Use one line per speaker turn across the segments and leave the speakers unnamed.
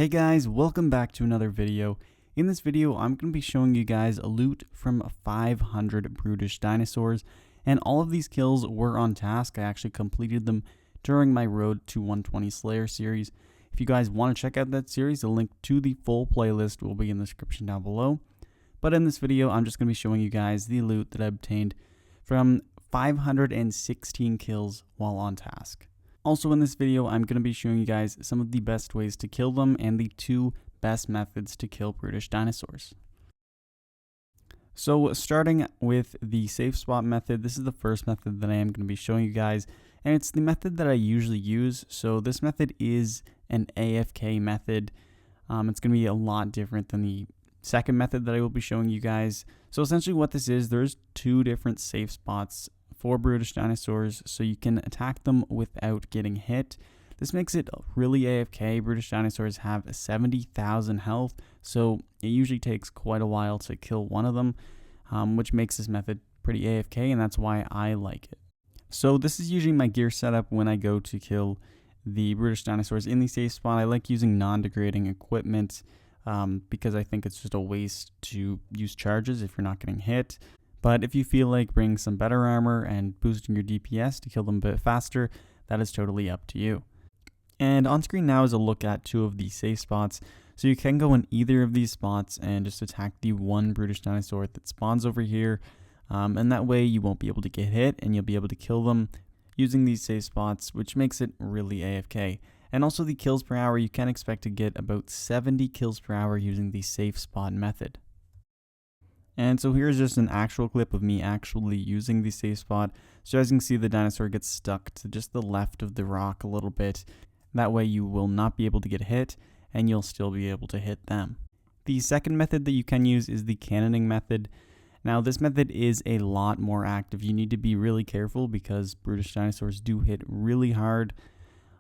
Hey guys, welcome back to another video. In this video, I'm going to be showing you guys a loot from 500 Brutish Dinosaurs, and all of these kills were on task. I actually completed them during my Road to 120 Slayer series. If you guys want to check out that series, the link to the full playlist will be in the description down below. But in this video, I'm just going to be showing you guys the loot that I obtained from 516 kills while on task. Also in this video, I'm going to be showing you guys some of the best ways to kill them and the 2 best methods to kill Brutish dinosaurs. So starting with the safe spot method, this is the first method that I am going to be showing you guys, and it's the method that I usually use. So this method is an AFK method. It's going to be a lot different than the second method that I will be showing you guys. So essentially what this is, there's 2 different safe spots for Brutish dinosaurs, so you can attack them without getting hit. This makes it really AFK. Brutish dinosaurs have 70,000 health, so it usually takes quite a while to kill one of them, which makes this method pretty AFK, and that's why I like it. So this is usually my gear setup when I go to kill the Brutish dinosaurs in the safe spot. I like using non-degrading equipment because I think it's just a waste to use charges if you're not getting hit. But if you feel like bringing some better armor and boosting your DPS to kill them a bit faster, that is totally up to you. And on screen now is a look at 2 of the safe spots. So you can go in either of these spots and just attack the one Brutish dinosaur that spawns over here. And that way you won't be able to get hit and you'll be able to kill them using these safe spots, which makes it really AFK. And also the kills per hour, you can expect to get about 70 kills per hour using the safe spot method. And so here's just an actual clip of me actually using the safe spot. So as you can see, the dinosaur gets stuck to just the left of the rock a little bit. That way you will not be able to get hit and you'll still be able to hit them. The second method that you can use is the cannoning method. Now this method is a lot more active. You need to be really careful because Brutish dinosaurs do hit really hard.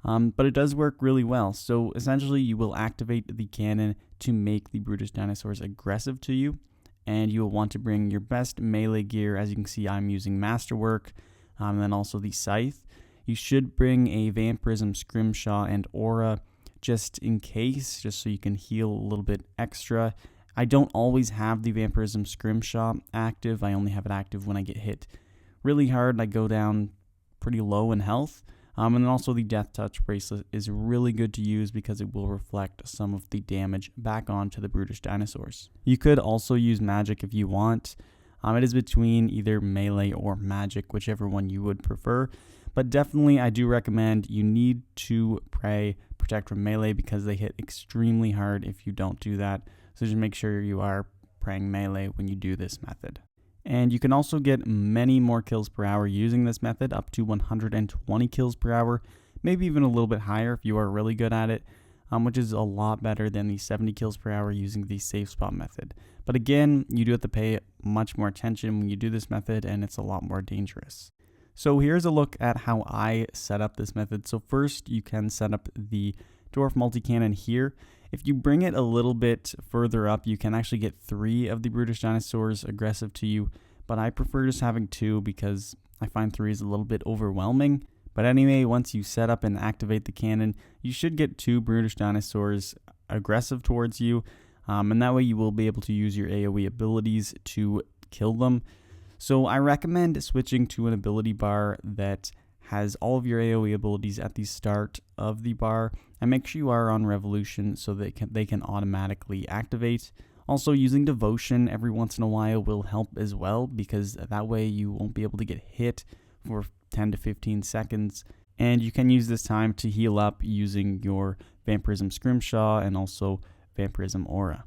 But it does work really well. So essentially you will activate the cannon to make the Brutish dinosaurs aggressive to you. And you will want to bring your best melee gear. As you can see, I'm using Masterwork, and then also the Scythe. You should bring a Vampirism, Scrimshaw, and Aura just in case, just so you can heal a little bit extra. I don't always have the Vampirism Scrimshaw active. I only have it active when I get hit really hard and I go down pretty low in health. And then also the Death Touch bracelet is really good to use because it will reflect some of the damage back onto the Brutish dinosaurs. You could also use magic if you want. It is between either melee or magic, whichever one you would prefer. But definitely I do recommend you need to protect from melee because they hit extremely hard if you don't do that. So just make sure you are praying melee when you do this method. And you can also get many more kills per hour using this method, up to 120 kills per hour, maybe even a little bit higher if you are really good at it, which is a lot better than the 70 kills per hour using the safe spot method. But again, you do have to pay much more attention when you do this method, and it's a lot more dangerous. So here's a look at how I set up this method. So first, you can set up the Dwarf Multi-Cannon here. If you bring it a little bit further up, you can actually get 3 of the Brutish dinosaurs aggressive to you, but I prefer just having 2 because I find 3 is a little bit overwhelming. But anyway, once you set up and activate the cannon, you should get 2 Brutish dinosaurs aggressive towards you, and that way you will be able to use your AoE abilities to kill them. So I recommend switching to an ability bar that has all of your AoE abilities at the start of the bar, and make sure you are on Revolution so that they can automatically activate. Also, using Devotion every once in a while will help as well, because that way you won't be able to get hit for 10 to 15 seconds, and you can use this time to heal up using your Vampirism Scrimshaw and also Vampirism Aura.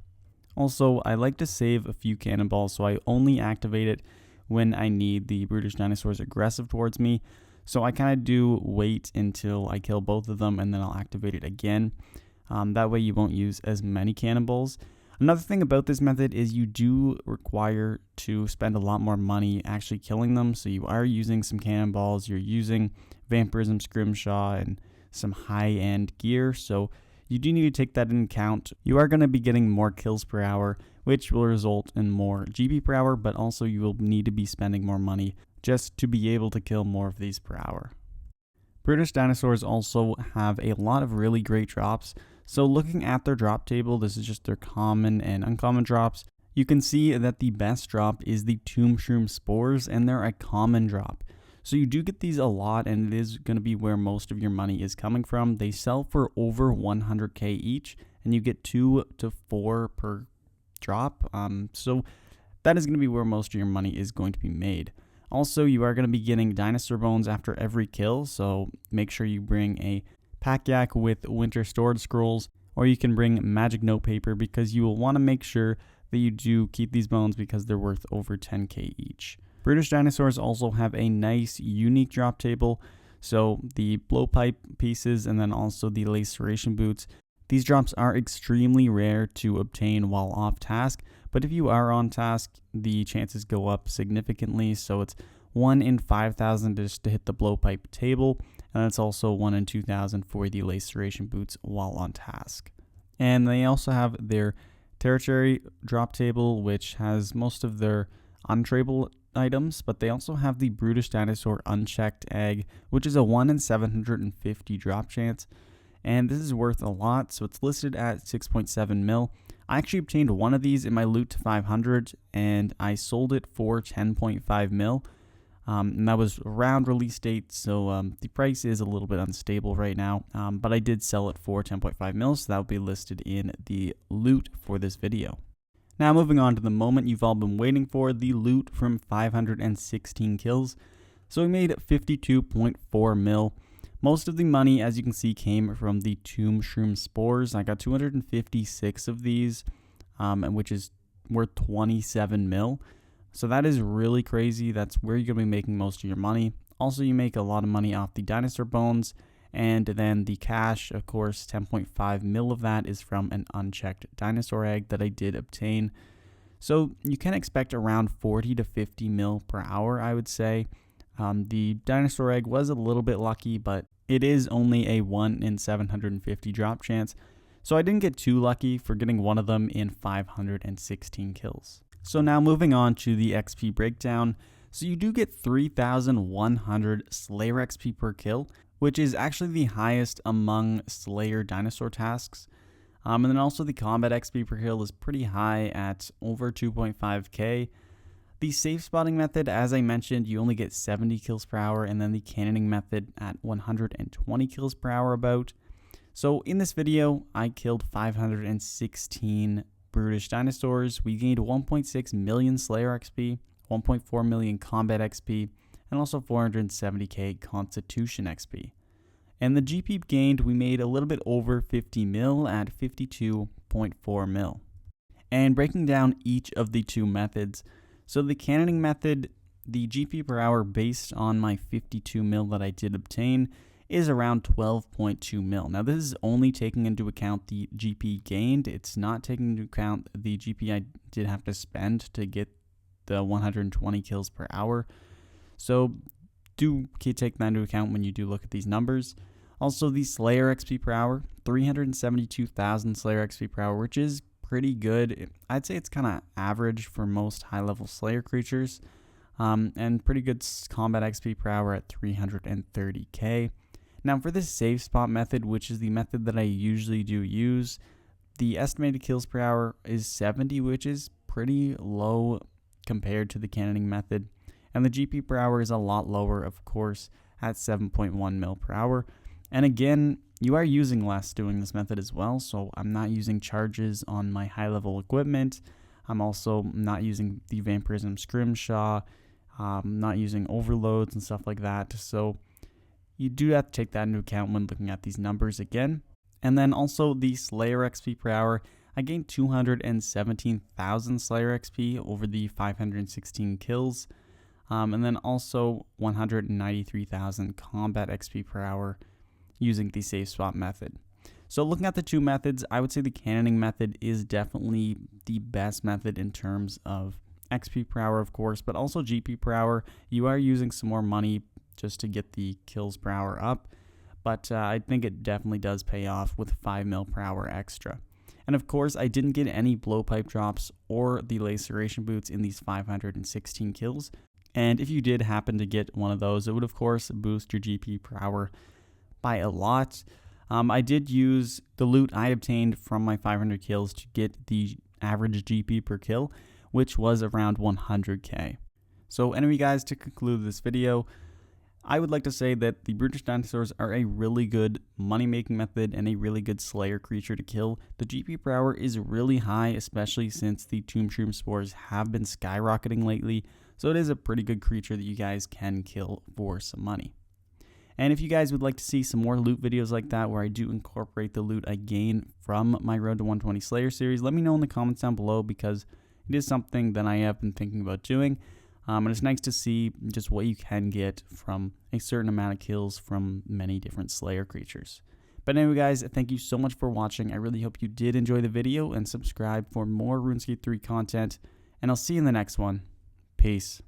Also, I like to save a few cannonballs, so I only activate it when I need the Brutish dinosaurs aggressive towards me. So I kind of do wait until I kill both of them and then I'll activate it again. That way you won't use as many cannonballs. Another thing about this method is you do require to spend a lot more money actually killing them. So you are using some cannonballs, you're using Vampirism Scrimshaw and some high-end gear. So you do need to take that into account. You are going to be getting more kills per hour, which will result in more GB per hour, but also you will need to be spending more money just to be able to kill more of these per hour. Brutish dinosaurs also have a lot of really great drops. So looking at their drop table, this is just their common and uncommon drops. You can see that the best drop is the Tomb Shroom Spores, and they're a common drop. So you do get these a lot, and it is going to be where most of your money is coming from. They sell for over 100k each, and you get 2 to 4 per drop. So that is going to be where most of your money is going to be made. Also, you are going to be getting dinosaur bones after every kill, so make sure you bring a pack yak with winter storage scrolls, or you can bring magic notepaper because you will want to make sure that you do keep these bones because they're worth over 10k each. Brutish Dinosaurs also have a nice unique drop table, so the blowpipe pieces and then also the laceration boots. These drops are extremely rare to obtain while off task, but if you are on task, the chances go up significantly, so it's 1 in 5,000 just to hit the blowpipe table, and it's also 1 in 2,000 for the laceration boots while on task. And they also have their territory drop table, which has most of their untradable items, but they also have the Brutish Dinosaur unchecked egg, which is a 1 in 750 drop chance, and this is worth a lot, so it's listed at 6.7 mil. I actually obtained one of these in my loot to 500, and I sold it for 10.5 mil. And that was around release date, so the price is a little bit unstable right now, but I did sell it for 10.5 mil, so that will be listed in the loot for this video. Now moving on to the moment you've all been waiting for, the loot from 516 kills. So we made 52.4 mil. Most of the money, as you can see, came from the Tomb Shroom Spores. I got 256 of these, which is worth 27 mil. So that is really crazy. That's where you're going to be making most of your money. Also, you make a lot of money off the dinosaur bones. And then the cash, of course, 10.5 mil of that is from an unchecked dinosaur egg that I did obtain. So you can expect around 40 to 50 mil per hour, I would say. The dinosaur egg was a little bit lucky, but it is only a 1 in 750 drop chance. So I didn't get too lucky for getting one of them in 516 kills. So now moving on to the XP breakdown. So you do get 3,100 Slayer XP per kill, which is actually the highest among Slayer dinosaur tasks. And then also the combat XP per kill is pretty high at over 2.5k. The safe spotting method, as I mentioned, you only get 70 kills per hour, and then the cannoning method at 120 kills per hour about. So in this video, I killed 516 Brutish Dinosaurs. We gained 1.6 million Slayer XP, 1.4 million combat XP, and also 470k Constitution XP. And the GP gained, we made a little bit over 50 mil at 52.4 mil. And breaking down each of the two methods, so the cannoning method, the GP per hour based on my 52 mil that I did obtain is around 12.2 mil. Now this is only taking into account the GP gained. It's not taking into account the GP I did have to spend to get the 120 kills per hour. So do take that into account when you do look at these numbers. Also the Slayer XP per hour, 372,000 Slayer XP per hour, which is pretty good. I'd say it's kind of average for most high-level Slayer creatures, and pretty good combat XP per hour at 330k. Now for this safe spot method, which is the method that I usually do use, the estimated kills per hour is 70, which is pretty low compared to the cannoning method. And the GP per hour is a lot lower, of course, at 7.1 mil per hour. And again, you are using less doing this method as well, so I'm not using charges on my high-level equipment. I'm also not using the Vampirism Scrimshaw, not using overloads and stuff like that. So you do have to take that into account when looking at these numbers again. And then also the Slayer XP per hour, I gained 217,000 Slayer XP over the 516 kills. And then also 193,000 combat XP per hour using the safe spot method. So looking at the two methods, I would say the cannoning method is definitely the best method in terms of XP per hour, of course, but also GP per hour. You are using some more money just to get the kills per hour up, but I think it definitely does pay off with 5 mil per hour extra. And of course, I didn't get any blowpipe drops or the laceration boots in these 516 kills. And if you did happen to get one of those, it would of course boost your GP per hour by a lot. I did use the loot I obtained from my 500 kills to get the average GP per kill, which was around 100k. So anyway guys, to conclude this video, I would like to say that the Brutish Dinosaurs are a really good money-making method and a really good Slayer creature to kill. The GP per hour is really high, especially since the Tomb Shroom spores have been skyrocketing lately, so it is a pretty good creature that you guys can kill for some money. And if you guys would like to see some more loot videos like that, where I do incorporate the loot I gain from my Road to 120 Slayer series, let me know in the comments down below, because it is something that I have been thinking about doing. And it's nice to see just what you can get from a certain amount of kills from many different Slayer creatures. But anyway guys, thank you so much for watching. I really hope you did enjoy the video, and subscribe for more RuneScape 3 content. And I'll see you in the next one. Peace.